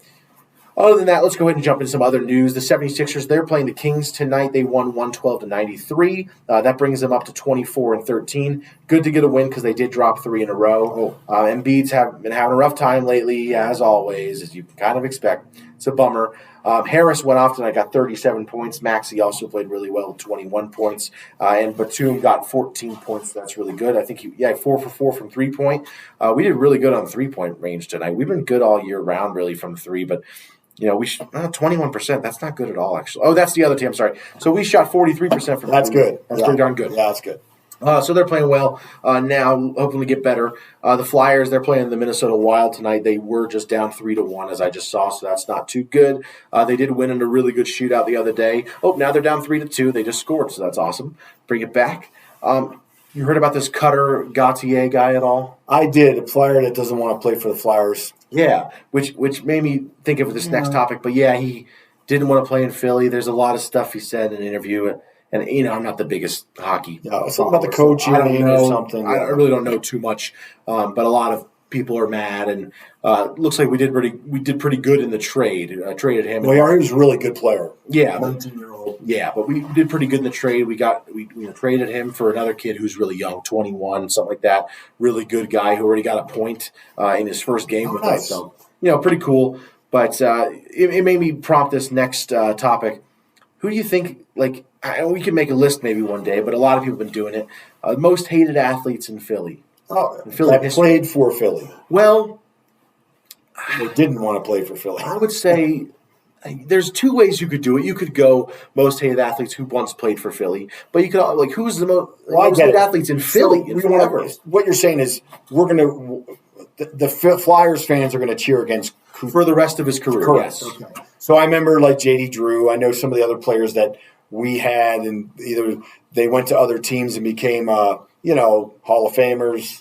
other than that, let's go ahead and jump into some other news. The 76ers, they're playing the Kings tonight. They won 112-93. That brings them up to 24-13. Good to get a win because they did drop 3 in a row. Embiid's been having a rough time lately, as always, as you can kind of expect. It's a bummer. Harris went off tonight, got 37 points. Maxey also played really well, 21 points. And Batum got 14 points. That's really good. I think he 4 for 4 from 3-point. We did really good on the 3-point range tonight. We've been good all year round, really, from 3, but we 21%. That's not good at all, actually. Oh, that's the other team. I'm sorry. So we shot 43% from. That's good. That's pretty darn good. Yeah, that's good. So they're playing well now, hoping to get better. The Flyers, they're playing the Minnesota Wild tonight. They were just down 3-1, as I just saw, so that's not too good. They did win in a really good shootout the other day. Oh, now they're down 3-2. They just scored, so that's awesome. Bring it back. You heard about this Cutter Gauthier guy at all? I did. A Flyer that doesn't want to play for the Flyers. Yeah, which made me think of this next topic. But, he didn't want to play in Philly. There's a lot of stuff he said in an interview. And, I'm not the biggest hockey. Yeah, something about the coaching or something. I really don't know too much. But a lot of people are mad. And looks like we did pretty good in the trade. Traded him. Well, he was a really good player. Yeah. 19-year-old. Yeah, but we did pretty good in the trade. We traded him for another kid who's really young, 21, something like that. Really good guy who already got a point in his first game with us. So, pretty cool. But it made me prompt this next topic. Who do you think, we can make a list maybe one day, but a lot of people have been doing it. Most hated athletes in Philly. That played for Philly. Well, they didn't want to play for Philly. I would say there's 2 ways you could do it. You could go most hated athletes who once played for Philly, but you could who's the most hated athletes in Philly? What you're saying is the Flyers fans are going to cheer against Cooper for the rest of his career. Correct. Yes. Okay. So I remember J.D. Drew. I know some of the other players that we had, and either they went to other teams and became, Hall of Famers,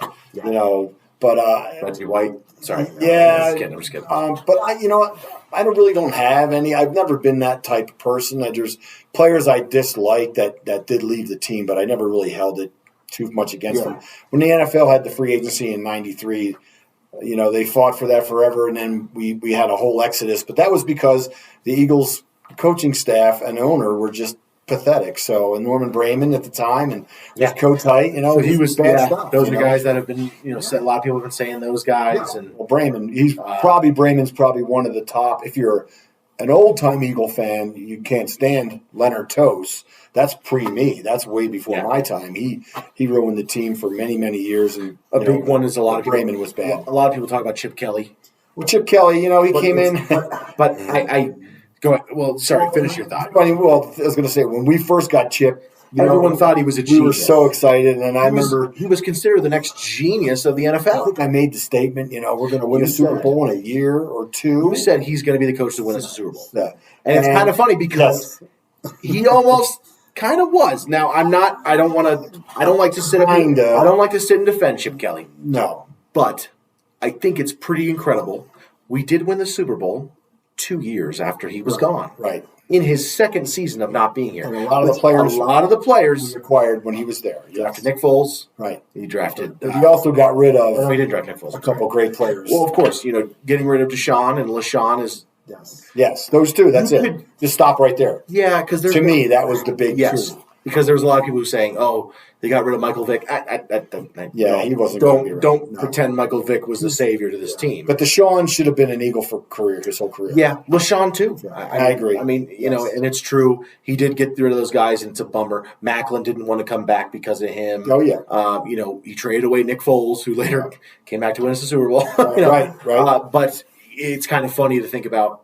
But Reggie White. Sorry. Yeah. I'm just kidding. But I don't have any. I've never been that type of person. There's players I dislike that did leave the team, but I never really held it too much against them. When the NFL had the free agency in '93. They fought for that forever, and then we had a whole exodus. But that was because the Eagles coaching staff and owner were just pathetic. So, and Norman Brayman at the time, and Coach Height, so he was bad stuff. Those are guys that have been, a lot of people have been saying those guys. Yeah. And Brayman, Brayman's probably one of the top. If you're an old-time Eagle fan, you can't stand Leonard Toews. That's pre-me. That's way before my time. He ruined the team for many, many years. And a big one is a lot of people. Brayman was bad. A lot of people talk about Chip Kelly. Well, Chip Kelly, he came in. But I go ahead. Well, sorry, finish your thought. I was going to say, when we first got Chip, Everyone thought he was a genius. We were so excited, and I remember he was considered the next genius of the NFL. I think I made the statement, we're going to win a Super Bowl in a year or two. You said he's going to be the coach to win us a Super Bowl. Yeah. And it's kind of funny because he almost kind of was. Now, I don't like to sit and defend Chip Kelly. No. But I think it's pretty incredible. We did win the Super Bowl 2 years after he was gone. Right. In his second season of not being here. And a lot of the players acquired when he was there. He drafted Nick Foles. Right. He drafted. But he also got rid of. No, he didn't draft Nick Foles. A couple great players. Well, of course, getting rid of Deshaun and LaShawn is. Yes, those two. That's it. Just stop right there. Yeah, because to me that was the big truth. Because there was a lot of people who were saying, "Oh, they got rid of Michael Vick." He wasn't. Don't pretend Michael Vick was the savior to this team. But Deshaun should have been an Eagle for his whole career. Yeah, LaShawn too. Yeah, I agree. I mean, and it's true. He did get rid of those guys, and it's a bummer. Macklin didn't want to come back because of him. Oh yeah. He traded away Nick Foles, who later came back to win us the Super Bowl. Right. But it's kind of funny to think about.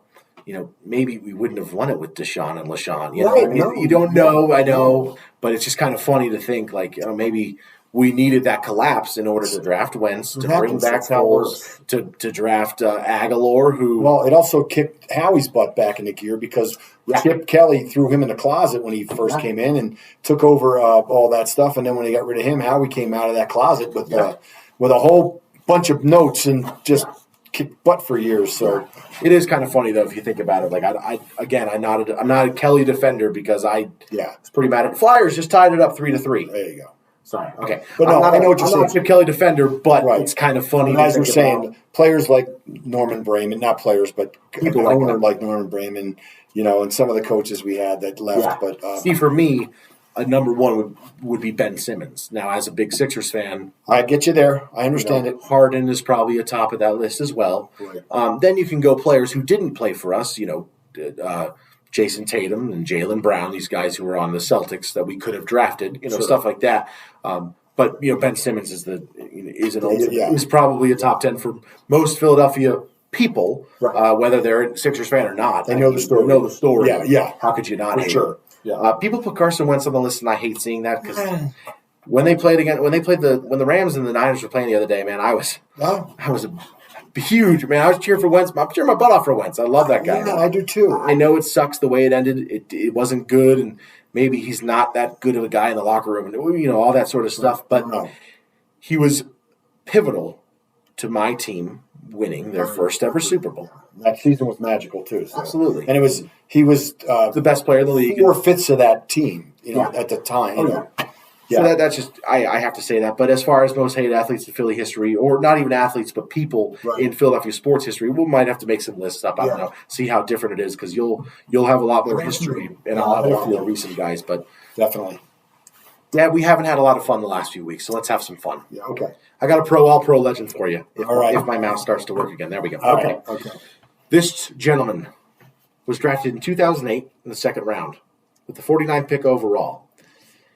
Maybe we wouldn't have won it with Deshaun and LaShawn. You don't know, I know, but it's just kind of funny to think maybe we needed that collapse in order to draft Wentz, to bring back Foles, to draft Aguilar, who... Well, it also kicked Howie's butt back into gear because Chip Kelly threw him in the closet when he first came in and took over all that stuff. And then when he got rid of him, Howie came out of that closet with a whole bunch of notes and just... kicked butt for years. So it is kind of funny though if you think about it. Like I'm not a Kelly defender because I was pretty mad at Flyers just tied it up 3-3. There you go. Sorry. Okay. But no, I know what you're saying. I'm not a Kelly defender, but it's kind of funny. As you're saying, players like Norman Brayman, not players, but people like Norman Brayman, and some of the coaches we had that left. Yeah. But see, for me, a number one would be Ben Simmons. Now, as a big Sixers fan, I get you there. I understand it. Harden is probably atop of that list as well. Right. Then you can go players who didn't play for us. Jason Tatum and Jaylen Brown, these guys who were on the Celtics that we could have drafted. Stuff like that. But Ben Simmons is probably a top 10 for most Philadelphia people, whether they're a Sixers fan or not. They know the story. Know the story. Yeah. How could you not? For sure. Yeah. People put Carson Wentz on the list, and I hate seeing that because when the Rams and the Niners were playing the other day, man, I was huge, man. I was cheering for Wentz. I'm cheering my butt off for Wentz. I love that guy. Yeah, I do too. I know it sucks the way it ended. It wasn't good, and maybe he's not that good of a guy in the locker room, and all that sort of stuff. But he was pivotal to my team winning their first ever Super Bowl. That season was magical too. So. Absolutely, and he was the best player in the league. 4/5 of that team, at the time. So that's just I have to say that. But as far as most hated athletes in Philly history, or not even athletes, but people in Philadelphia sports history, we might have to make some lists up. I don't know, see how different it is because you'll have a lot more history, and I'll have a lot more recent guys. But definitely, Dad, we haven't had a lot of fun the last few weeks, so let's have some fun. Yeah, okay. I got a all pro legend for you. If my mouse starts to work again, there we go. Okay. This gentleman was drafted in 2008 in the second round with the 49th pick overall.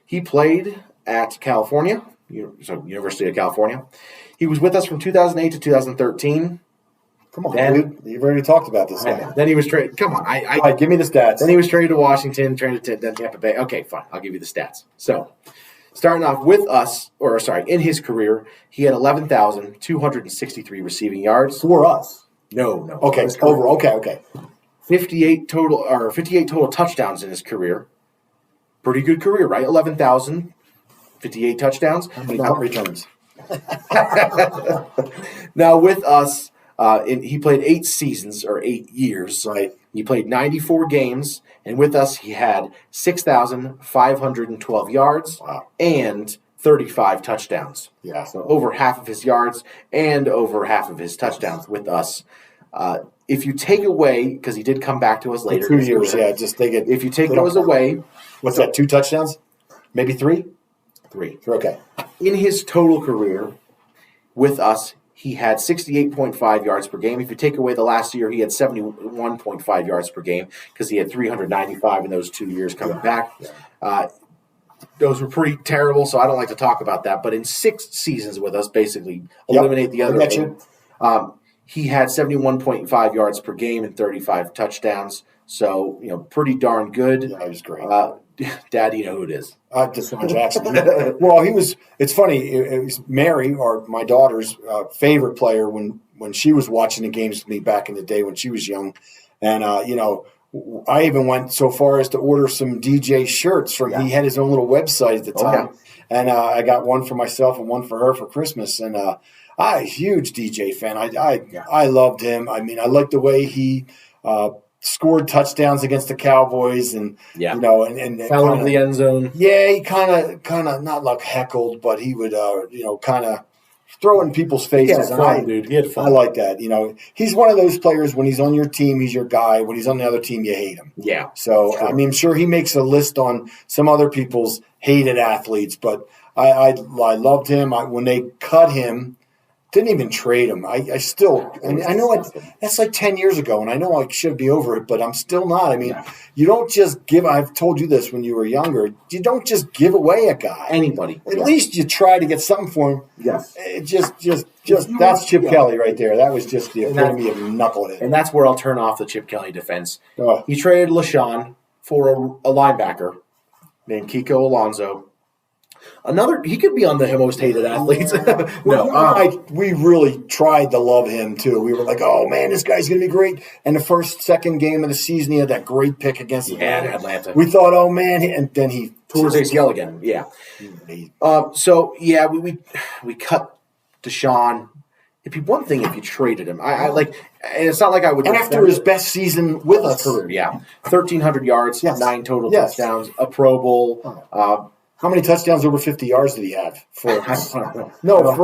He played at University of California. He was with us from 2008 to 2013. Come on, dude. You've already talked about this guy. Then he was traded. Come on. All right, give me the stats. Then he was traded to Washington, traded to Tampa Bay. Okay, fine. I'll give you the stats. So, starting off with us, in his career, he had 11,263 receiving yards. For us? No. Okay, over. Okay. 58 total touchdowns in his career. Pretty good career, right? 11,000, 58 touchdowns. How many punt returns? Now with us, he played 8 seasons or 8 years. Right. He played 94 games, and with us he had 6,512 yards and 35 touchdowns. Yeah. So over half of his yards and over half of his touchdowns with us. If you take away, because he did come back to us later. 2 years, just take it. If you take those away. What's that, 2 touchdowns? Maybe 3? 3. Okay. In his total career with us, he had 68.5 yards per game. If you take away the last year, he had 71.5 yards per game because he had 395 in those 2 years coming back. Yeah. Those were pretty terrible, so I don't like to talk about that. But in 6 seasons with us, basically eliminate the other game, he had 71.5 yards per game and 35 touchdowns. So, pretty darn good. Yeah, he was great. Dad, you know who it is. Deshaun Jackson. Well, it's funny. It was Mary, or my daughter's favorite player when she was watching the games with me back in the day when she was young. And, I even went so far as to order some DJ shirts from. He had his own little website at the time. And I got one for myself and one for her for Christmas. And I'm a huge DJ fan. I loved him. I mean, I liked the way he scored touchdowns against the Cowboys, and and fell into the end zone. Yeah, he kind of not like heckled, but he would kind of throw in people's faces. He had fun, dude. He had fun. I like that. He's one of those players. When he's on your team, he's your guy. When he's on the other team, you hate him. Yeah. So sure. I mean, I'm sure he makes a list on some other people's hated athletes, but I loved him. When they cut him. Didn't even trade him. I know that's like 10 years ago, and I know I should be over it, but I'm still not. I mean, you don't just give – I've told you this when you were younger. You don't just give away a guy. Anybody. At least you try to get something for him. Yes. That's Chip Kelly right there. That was just the epitome of knucklehead. And that's where I'll turn off the Chip Kelly defense. He traded LaShawn for a linebacker named Kiko Alonso. He could be on the most hated athletes. We really tried to love him too. We were like, "Oh man, this guy's going to be great." And the second game of the season, he had that great pick against Atlanta. We thought, "Oh man," and then he tore his ACL again. Yeah. We cut Deshaun. It'd be one thing if you traded him. And it's not like I would. And after his best season with us, 1,300 yards, 9 total touchdowns, a Pro Bowl. How many touchdowns over 50 yards did he have? For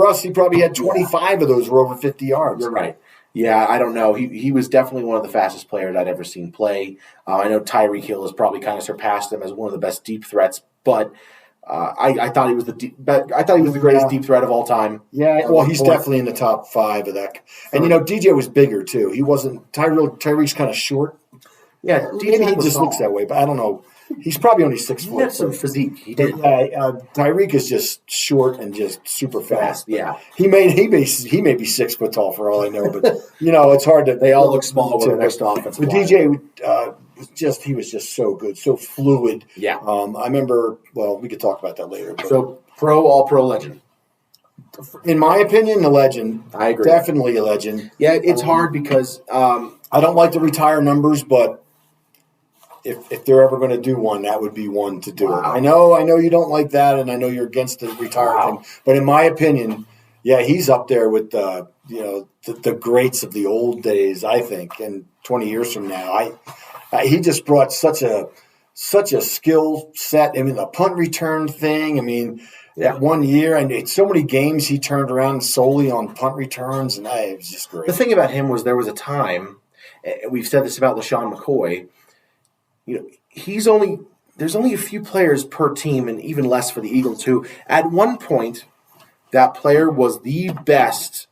us, he probably had 25 of those were over 50 yards. You're right. Yeah, I don't know. He was definitely one of the fastest players I'd ever seen play. I know Tyreek Hill has probably kind of surpassed him as one of the best deep threats, but I thought he was the greatest deep threat of all time. Yeah, well, he's definitely in the top 5 of that. And DJ was bigger too. He wasn't Tyreek's kind of short. Yeah, maybe he just looks that way, but I don't know. He's probably only 6 foot. He had some physique. He did. Tyreek is just short and just super fast. Yeah, he may be 6 foot tall for all I know, but it's hard to. They all look small with the next offense. But DJ he was just so good, so fluid. Yeah. I remember. Well, we could talk about that later. But so all pro legend. In my opinion, a legend. I agree. Definitely a legend. Yeah, it's hard because I don't like to retire numbers, but. If they're ever going to do one, that would be one to do it. I know you don't like that, and I know you're against the retire thing. But in my opinion, he's up there with the greats of the old days. I think, and 20 years from now, he just brought such a skill set. I mean, the punt return thing. I mean, that 1 year and so many games he turned around solely on punt returns, and it was just great. The thing about him was there was a time. We've said this about LaShawn McCoy. There's only a few players per team, and even less for the Eagles too. At one point, that player was the best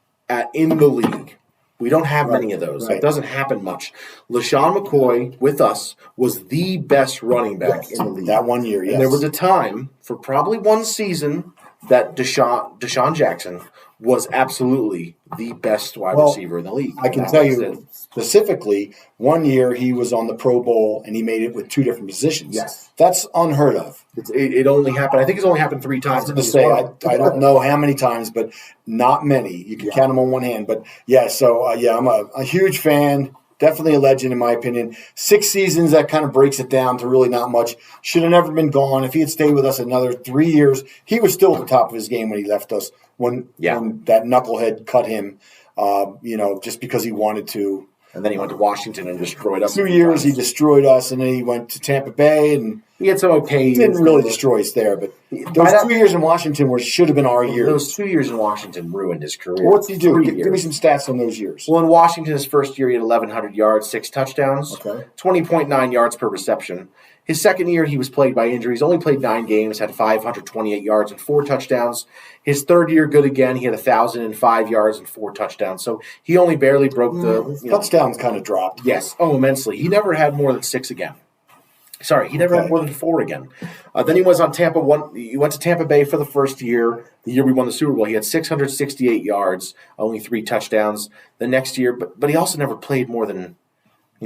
in the league. We don't have many of those. Right. It doesn't happen much. LaShawn McCoy with us was the best running back in the league. That 1 year, yes. And there was a time for probably one season that Deshaun Jackson was absolutely the best wide receiver in the league. I can tell you specifically, 1 year he was on the Pro Bowl and he made it with 2 different positions. Yes. That's unheard of. It only happened. I think it's only happened 3 times. I don't know how many times, but not many. You can count them on one hand. But I'm a huge fan. Definitely a legend in my opinion. 6 seasons, that kind of breaks it down to really not much. Should have never been gone. If he had stayed with us another 3 years, he was still at the top of his game when he left us. When that knucklehead cut him, just because he wanted to. And then he went to Washington and destroyed us. 2 years he destroyed us, and then he went to Tampa Bay, and he had some okay. He didn't really destroy us there, but those 2 years in Washington should have been our years. Those 2 years in Washington ruined his career. Well, what's he do? Give me some stats on those years. Well, in Washington, his first year, he had 1,100 yards, 6 touchdowns, 20.9 yards per reception. His second year, he was plagued by injuries, only played 9 games, had 528 yards and 4 touchdowns. His third year, good again. He had 1,005 yards and 4 touchdowns. So he only barely broke the touchdowns kind of dropped. Yes, immensely. He never had more than 6 again. Sorry, he never had more than 4 again. Then he was on Tampa. He went to Tampa Bay for the first year. The year we won the Super Bowl, he had 668 yards, only 3 touchdowns. The next year, but he also never played more than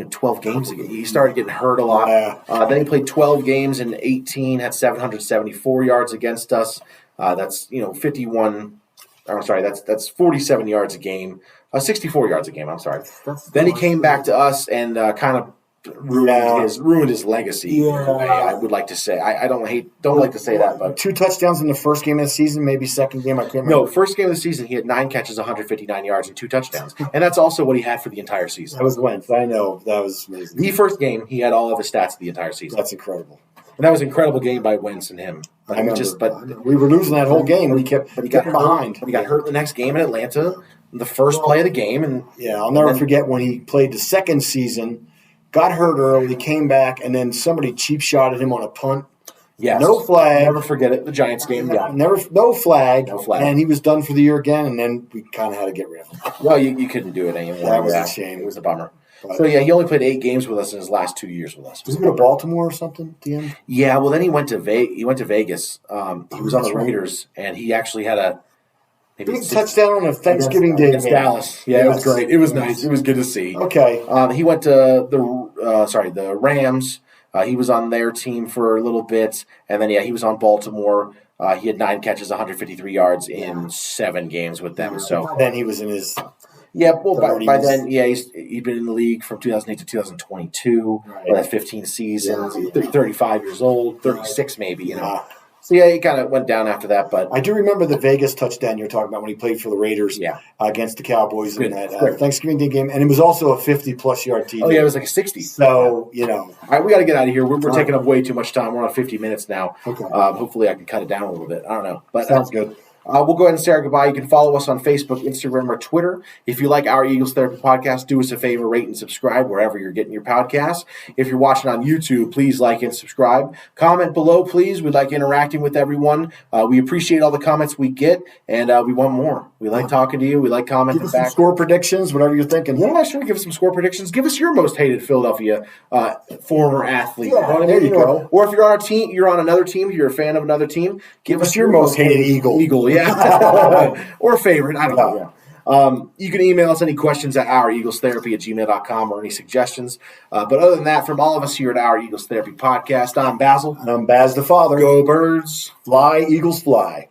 12 games again. He started getting hurt a lot. Yeah. Then he played 12 games in 18, had 774 yards against us. That's 51. I'm sorry, that's 47 yards a game. 64 yards a game. I'm sorry. Then he came back to us and kind of ruined his legacy. Yeah. I would like to say. I don't like to say that, but 2 touchdowns in the first game of the season, maybe second game. I can't remember. No, first game of the season, he had 9 catches, 159 yards, and 2 touchdowns, and that's also what he had for the entire season. That was Wentz. I know that was amazing. The first game, he had all of his stats the entire season. That's incredible. And that was an incredible game by Wentz and him. I remember. But we were losing that whole game. We kept getting behind. But he got hurt the next game in Atlanta, the first play of the game, and I'll never forget when he played the second season. Got hurt early, came back, and then somebody cheap shotted him on a punt. Yes. No flag. Never forget it. The Giants game. Yeah. No flag. No flag. And he was done for the year again, and then we kind of had to get rid of him. Well, you couldn't do it anymore. That was a shame. It was a bummer. So, he only played 8 games with us in his last 2 years with us. Was he go to Baltimore or something at the end? Yeah, well, then he went to Vegas. He was on the Raiders, and he actually had a big touchdown on a Thanksgiving Day against Dallas. Yeah, it was great. It was nice. It was good to see. Okay. He went to the Rams. He was on their team for a little bit, and then he was on Baltimore. He had 9 catches, 153 yards in 7 games with them. So then he was in his. Yeah, well, by then, he'd been in the league from 2008 to 2022. Right. That's 15 seasons. 35 years old, 36 maybe. So, he kind of went down after that. But I do remember the Vegas touchdown you're talking about when he played for the Raiders against the Cowboys in that Thanksgiving Day game. And it was also a 50-plus yard TD. Oh, yeah, it was like a 60. So, All right, we got to get out of here. We're taking up way too much time. We're on 50 minutes now. Okay. Hopefully I can cut it down a little bit. I don't know. But sounds good. We'll go ahead and say our goodbye. You can follow us on Facebook, Instagram, or Twitter. If you like our Eagles Therapy podcast, do us a favor, rate and subscribe wherever you're getting your podcasts. If you're watching on YouTube, please like and subscribe. Comment below, please. We like interacting with everyone. We appreciate all the comments we get, and we want more. We like talking to you. We like commenting back. Give us some score predictions, whatever you're thinking. Yeah, sure. Give us some score predictions. Give us your most hated Philadelphia former athlete. Yeah, there you go. Or if you're on a team, you're on another team, you're a fan of another team, give us your most hated Eagle. Yeah. Or favorite. I don't know. You can email us any questions at oureaglestherapy@gmail.com or any suggestions. But other than that, from all of us here at Our Eagles Therapy Podcast, I'm Basil. And I'm Baz the Father. Go Birds. Fly, Eagles, fly.